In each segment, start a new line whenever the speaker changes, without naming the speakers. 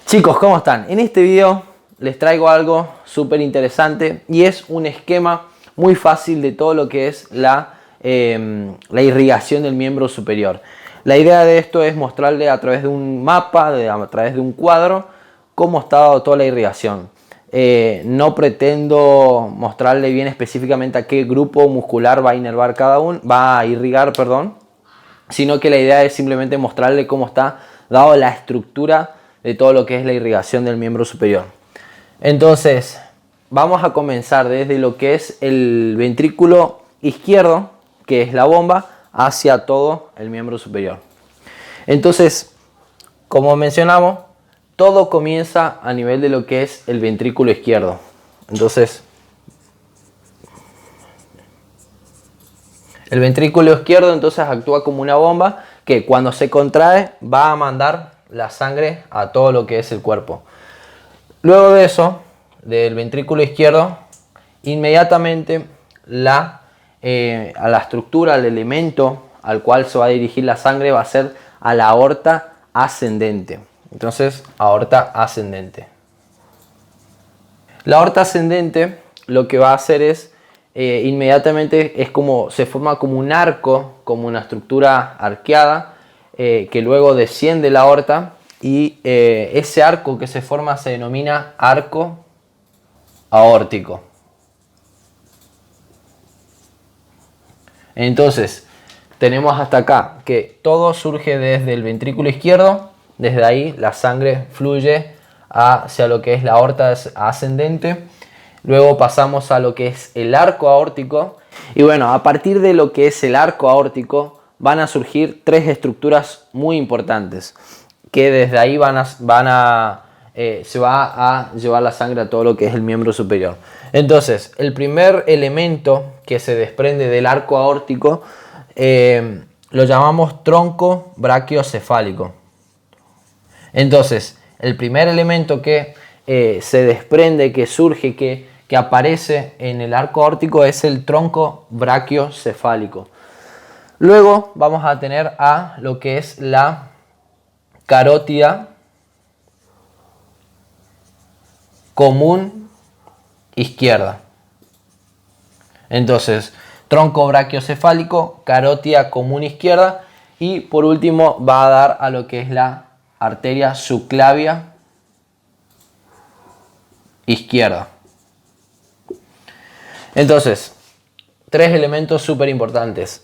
Chicos, ¿cómo están? En este video les traigo algo súper interesante y es un esquema muy fácil de todo lo que es la irrigación del miembro superior. La idea de esto es mostrarle a través de un mapa, a través de un cuadro, cómo está toda la irrigación. No pretendo mostrarle bien específicamente a qué grupo muscular va a irrigar, sino que la idea es simplemente mostrarle cómo está dado la estructura de todo lo que es la irrigación del miembro superior. Entonces, vamos a comenzar desde lo que es el ventrículo izquierdo, que es la bomba, hacia todo el miembro superior. Entonces, como mencionamos, todo comienza a nivel de lo que es el ventrículo izquierdo. Entonces, el ventrículo izquierdo entonces actúa como una bomba que cuando se contrae va a mandar la sangre a todo lo que es el cuerpo. Luego de eso, del ventrículo izquierdo, inmediatamente a la estructura, al elemento al cual se va a dirigir la sangre va a ser a la aorta ascendente. Entonces, aorta ascendente. La aorta ascendente lo que va a hacer es inmediatamente se forma como un arco, como una estructura arqueada que luego desciende la aorta y ese arco que se forma se denomina arco aórtico. Entonces tenemos hasta acá que todo surge desde el ventrículo izquierdo, desde ahí la sangre fluye hacia lo que es la aorta ascendente. Luego pasamos a lo que es el arco aórtico. Y bueno, a partir de lo que es el arco aórtico van a surgir tres estructuras muy importantes. Que desde ahí se va a llevar la sangre a todo lo que es el miembro superior. Entonces, el primer elemento que se desprende del arco aórtico lo llamamos tronco brachiocefálico. Entonces, el primer elemento que se desprende, que surge, que aparece en el arco aórtico es el tronco brachiocefálico. Luego vamos a tener a lo que es la carótida común izquierda. Entonces, tronco brachiocefálico, carótida común izquierda y por último va a dar a lo que es la arteria subclavia izquierda. Entonces, tres elementos súper importantes.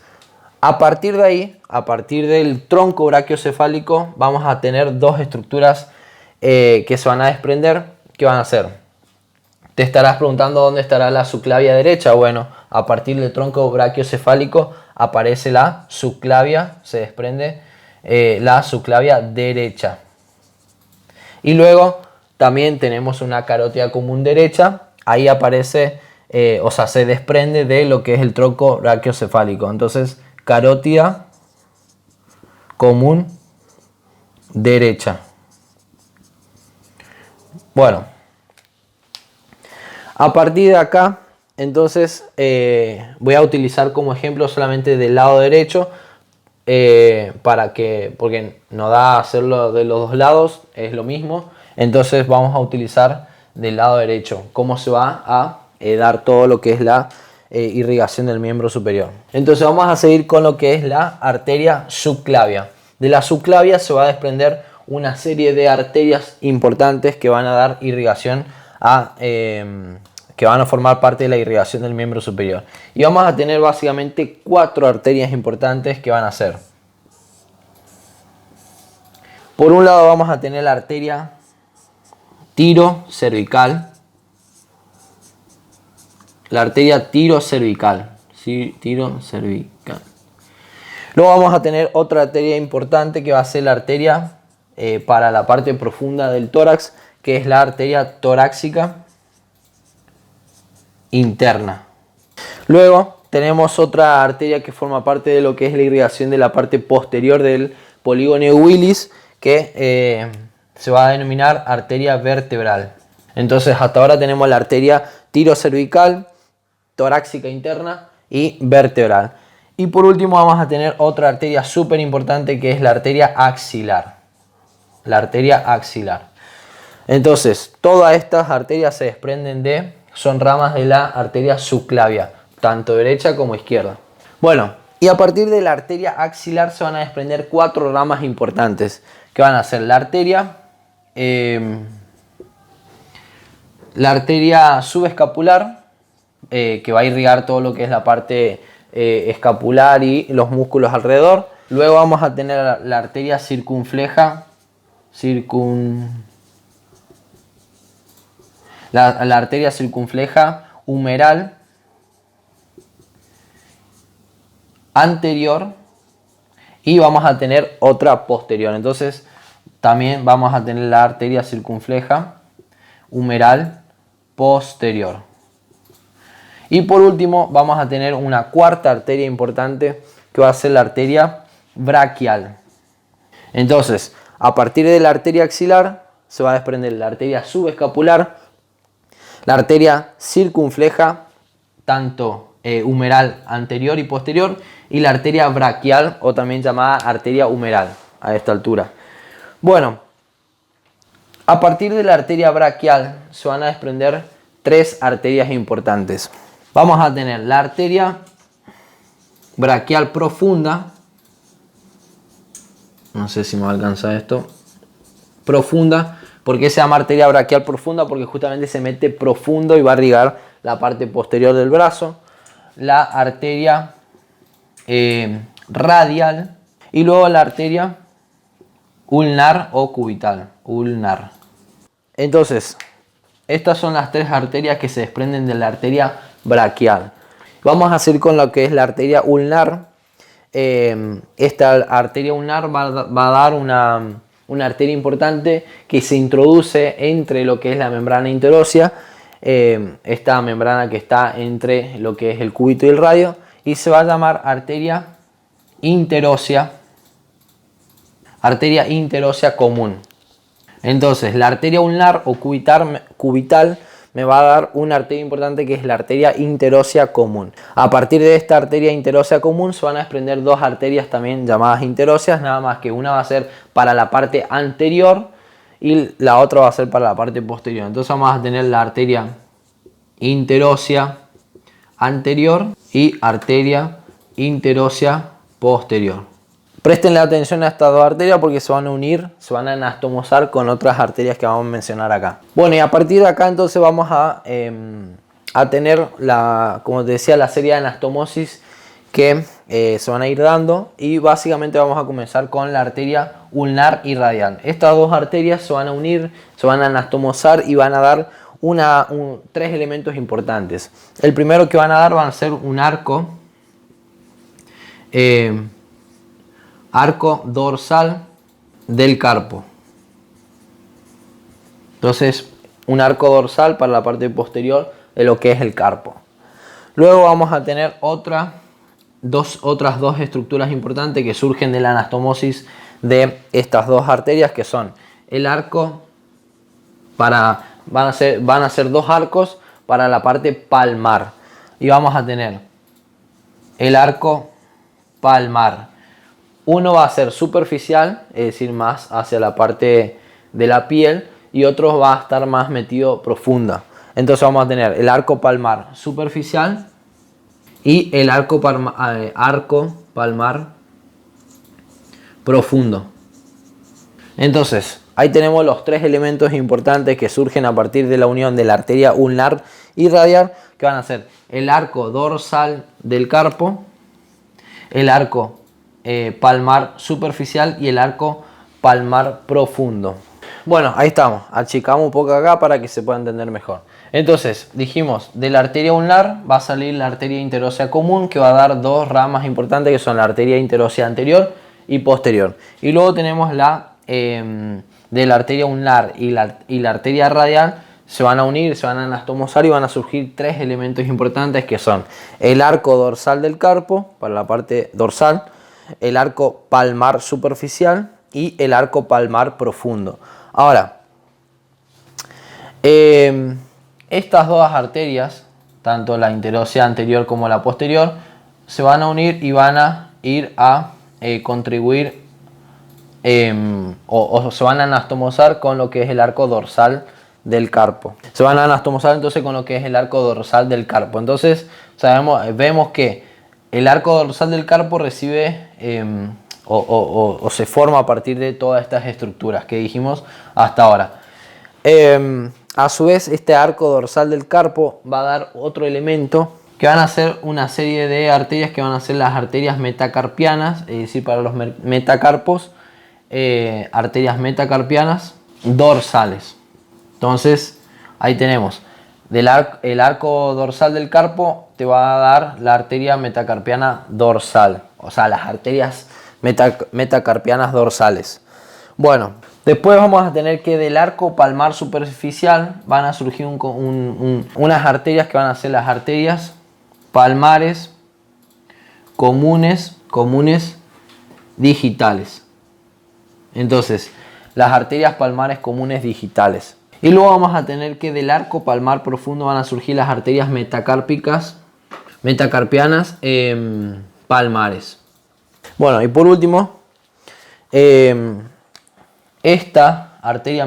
A partir de ahí, a partir del tronco brachiocefálico, vamos a tener dos estructuras que se van a desprender. ¿Qué van a hacer? Te estarás preguntando dónde estará la subclavia derecha. Bueno, a partir del tronco brachiocefálico aparece la subclavia, se desprende la subclavia derecha. Y luego también tenemos una carótida común derecha. Ahí aparece, se desprende de lo que es el tronco brachiocefálico. Entonces, carótida común derecha. Bueno, a partir de acá, entonces voy a utilizar como ejemplo solamente del lado derecho porque no da hacerlo de los dos lados, es lo mismo. Entonces vamos a utilizar del lado derecho cómo se va a dar todo lo que es la irrigación del miembro superior. Entonces vamos a seguir con lo que es la arteria subclavia. De la subclavia se va a desprender una serie de arterias importantes que van a dar irrigación que van a formar parte de la irrigación del miembro superior. Y vamos a tener básicamente cuatro arterias importantes que van a ser. Por un lado vamos a tener la arteria tirocervical. La arteria tirocervical. Sí, tirocervical. Luego vamos a tener otra arteria importante que va a ser la arteria para la parte profunda del tórax, que es la arteria torácica interna. Luego tenemos otra arteria que forma parte de lo que es la irrigación de la parte posterior del polígono Willis, que se va a denominar arteria vertebral. Entonces hasta ahora tenemos la arteria tirocervical, torácica interna y vertebral. Y por último vamos a tener otra arteria súper importante que es la arteria axilar. La arteria axilar. Entonces, todas estas arterias se desprenden son ramas de la arteria subclavia, tanto derecha como izquierda. Bueno, y a partir de la arteria axilar se van a desprender 4 ramas importantes, que van a ser la arteria subescapular, que va a irrigar todo lo que es la parte escapular y los músculos alrededor. Luego vamos a tener la arteria circunfleja, la arteria circunfleja humeral anterior, y vamos a tener otra posterior. Entonces también vamos a tener la arteria circunfleja humeral posterior. Y por último vamos a tener una cuarta arteria importante, que va a ser la arteria braquial. Entonces, a partir de la arteria axilar se va a desprender la arteria subescapular, la arteria circunfleja, tanto humeral anterior y posterior, y la arteria braquial, o también llamada arteria humeral a esta altura. Bueno, a partir de la arteria braquial se van a desprender 3 arterias importantes. Vamos a tener la arteria braquial profunda, no sé si me va a alcanzar esto, profunda. ¿Por qué se llama arteria braquial profunda? Porque justamente se mete profundo y va a irrigar la parte posterior del brazo. La arteria radial, y luego la arteria ulnar o cubital. Ulnar. Entonces, estas son las 3 arterias que se desprenden de la arteria braquial. Vamos a hacer con lo que es la arteria ulnar. Esta arteria ulnar va a dar una arteria importante que se introduce entre lo que es la membrana interósea, esta membrana que está entre lo que es el cúbito y el radio, y se va a llamar arteria interósea común. Entonces, la arteria ulnar o cubital me va a dar una arteria importante, que es la arteria interósea común. A partir de esta arteria interósea común se van a desprender 2 arterias también llamadas interóseas, nada más que una va a ser para la parte anterior y la otra va a ser para la parte posterior. Entonces vamos a tener la arteria interósea anterior y arteria interósea posterior. Prestenle atención a estas 2 arterias porque se van a unir, se van a anastomosar con otras arterias que vamos a mencionar acá. Bueno, y a partir de acá entonces vamos a tener, como te decía, la serie de anastomosis que se van a ir dando, y básicamente vamos a comenzar con la arteria ulnar y radial. Estas 2 arterias se van a unir, se van a anastomosar y van a dar 3 elementos importantes. El primero que van a dar va a ser un arco dorsal del carpo. Entonces, un arco dorsal para la parte posterior de lo que es el carpo. Luego vamos a tener otras dos estructuras importantes que surgen de la anastomosis de estas 2 arterias, que son el arco van a ser 2 arcos para la parte palmar, y vamos a tener el arco palmar. Uno va a ser superficial, es decir, más hacia la parte de la piel, y otro va a estar más metido profunda. Entonces vamos a tener el arco palmar superficial y el arco palmar profundo. Entonces, ahí tenemos los 3 elementos importantes que surgen a partir de la unión de la arteria ulnar y radial, que van a ser el arco dorsal del carpo, el arco palmar superficial y el arco palmar profundo. Bueno, ahí estamos, achicamos un poco acá para que se pueda entender mejor. Entonces, dijimos, de la arteria ulnar va a salir la arteria interósea común, que va a dar 2 ramas importantes, que son la arteria interósea anterior y posterior. Y luego tenemos de la arteria ulnar y la arteria radial, se van a unir, se van a anastomosar y van a surgir 3 elementos importantes, que son el arco dorsal del carpo para la parte dorsal, el arco palmar superficial y el arco palmar profundo. Ahora, estas 2 arterias, tanto la interósea anterior como la posterior, se van a unir y van a ir a contribuir o se van a anastomosar con lo que es el arco dorsal del carpo. Se van a anastomosar entonces con lo que es el arco dorsal del carpo. Entonces vemos que el arco dorsal del carpo recibe o se forma a partir de todas estas estructuras que dijimos hasta ahora. A su vez, este arco dorsal del carpo va a dar otro elemento que van a ser una serie de arterias que van a ser las arterias metacarpianas, es decir, para los metacarpos, arterias metacarpianas dorsales. Entonces, ahí tenemos, el arco dorsal del carpo te va a dar la arteria metacarpiana dorsal, o sea, las arterias metacarpianas dorsales. Bueno, después vamos a tener que del arco palmar superficial van a surgir unas arterias que van a ser las arterias palmares comunes digitales. Entonces, las arterias palmares comunes digitales. Y luego vamos a tener que del arco palmar profundo van a surgir las arterias metacarpianas palmares. Bueno, y por último, esta arteria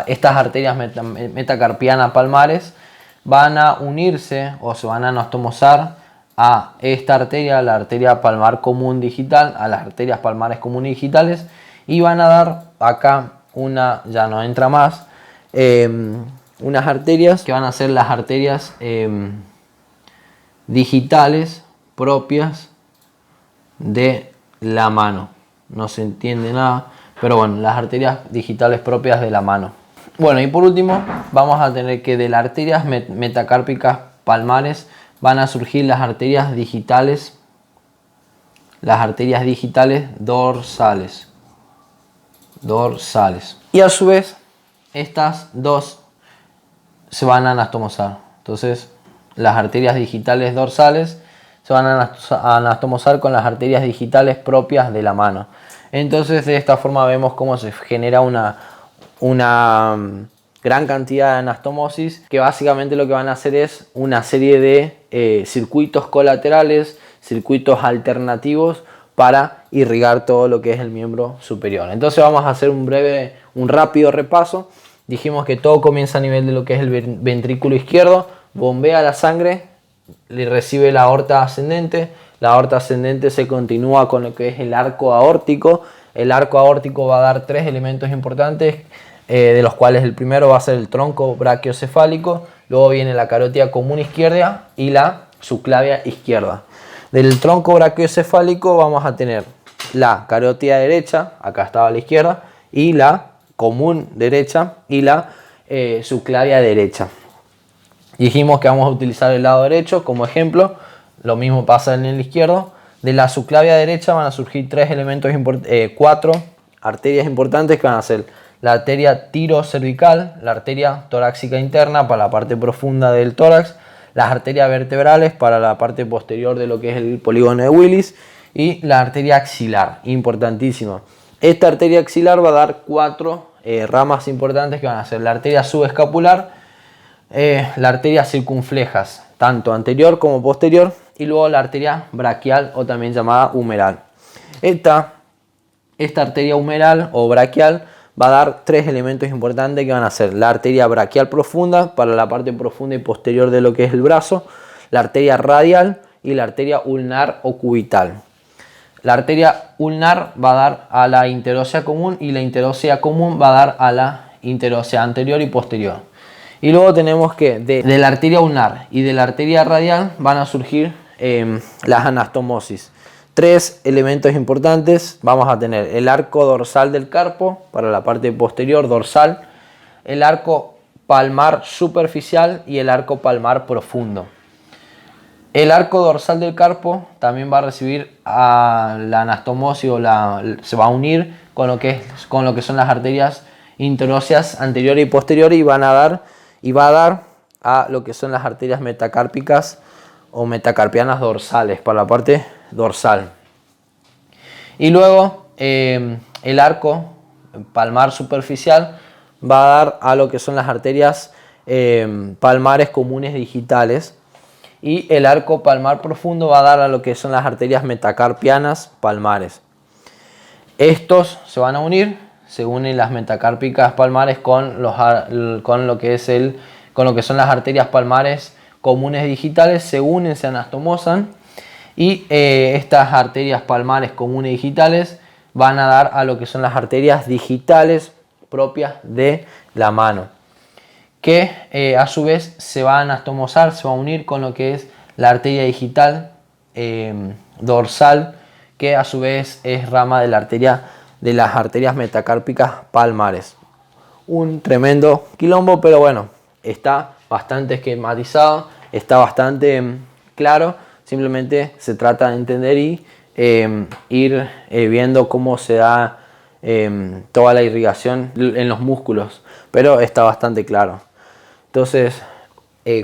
estas arterias metacarpianas palmares van a unirse o se van a anastomosar a esta arteria, la arteria palmar común digital, a las arterias palmares comunes digitales, y van a dar acá ya no entra más, unas arterias que van a ser las arterias digitales propias de la mano. No se entiende nada, pero bueno, las arterias digitales propias de la mano. Bueno, y por último vamos a tener que de las arterias metacárpicas palmares van a surgir las arterias digitales dorsales. Y a su vez estas dos se van a anastomosar. Entonces las arterias digitales dorsales se van a anastomosar con las arterias digitales propias de la mano. Entonces de esta forma vemos cómo se genera una gran cantidad de anastomosis, que básicamente lo que van a hacer es una serie de circuitos colaterales, circuitos alternativos para irrigar todo lo que es el miembro superior. Entonces vamos a hacer un rápido repaso. Dijimos que todo comienza a nivel de lo que es el ventrículo izquierdo, bombea la sangre, le recibe la aorta ascendente. La aorta ascendente se continúa con lo que es el arco aórtico. El arco aórtico va a dar tres elementos importantes, de los cuales el primero va a ser el tronco brachiocefálico, luego viene la carótida común izquierda y la subclavia izquierda. Del tronco brachiocefálico vamos a tener la carótida derecha, acá estaba a la izquierda, y la común derecha y la subclavia derecha. Dijimos que vamos a utilizar el lado derecho como ejemplo, lo mismo pasa en el izquierdo. De la subclavia derecha van a surgir cuatro arterias importantes que van a ser la arteria tirocervical, la arteria torácica interna para la parte profunda del tórax, las arterias vertebrales para la parte posterior de lo que es el polígono de Willis y la arteria axilar, importantísima. Esta arteria axilar va a dar cuatro ramas importantes que van a ser la arteria subescapular, la arteria circunflejas, tanto anterior como posterior, y luego la arteria braquial o también llamada humeral. Esta arteria humeral o braquial va a dar tres elementos importantes que van a ser la arteria braquial profunda para la parte profunda y posterior de lo que es el brazo, la arteria radial y la arteria ulnar o cubital. La arteria ulnar va a dar a la interósea común y la interósea común va a dar a la interósea anterior y posterior. Y luego tenemos que de la arteria ulnar y de la arteria radial van a surgir las anastomosis. Tres elementos importantes. Vamos a tener el arco dorsal del carpo para la parte posterior dorsal, el arco palmar superficial y el arco palmar profundo. El arco dorsal del carpo también va a recibir a la anastomosis se va a unir con lo que son las arterias interóseas anterior y posterior y va a dar a lo que son las arterias metacárpicas o metacarpianas dorsales para la parte dorsal. Y luego el arco palmar superficial va a dar a lo que son las arterias palmares comunes digitales. y el arco palmar profundo va a dar a lo que son las arterias metacarpianas palmares. Estos se van a unir, se unen las metacárpicas palmares con lo que son las arterias palmares comunes digitales, se unen, se anastomosan y estas arterias palmares comunes digitales van a dar a lo que son las arterias digitales propias de la mano, que a su vez se va a anastomosar, se va a unir con lo que es la arteria digital dorsal, que a su vez es rama de las arterias metacárpicas palmares. Un tremendo quilombo, pero bueno, está bastante esquematizado, está bastante claro. Simplemente se trata de entender y ir viendo cómo se da toda la irrigación en los músculos, pero está bastante claro. Entonces,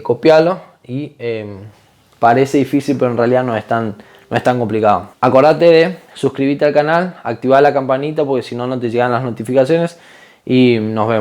copialo y parece difícil, pero en realidad no es tan complicado. Acordate de suscribirte al canal, activar la campanita porque si no, no te llegan las notificaciones y nos vemos.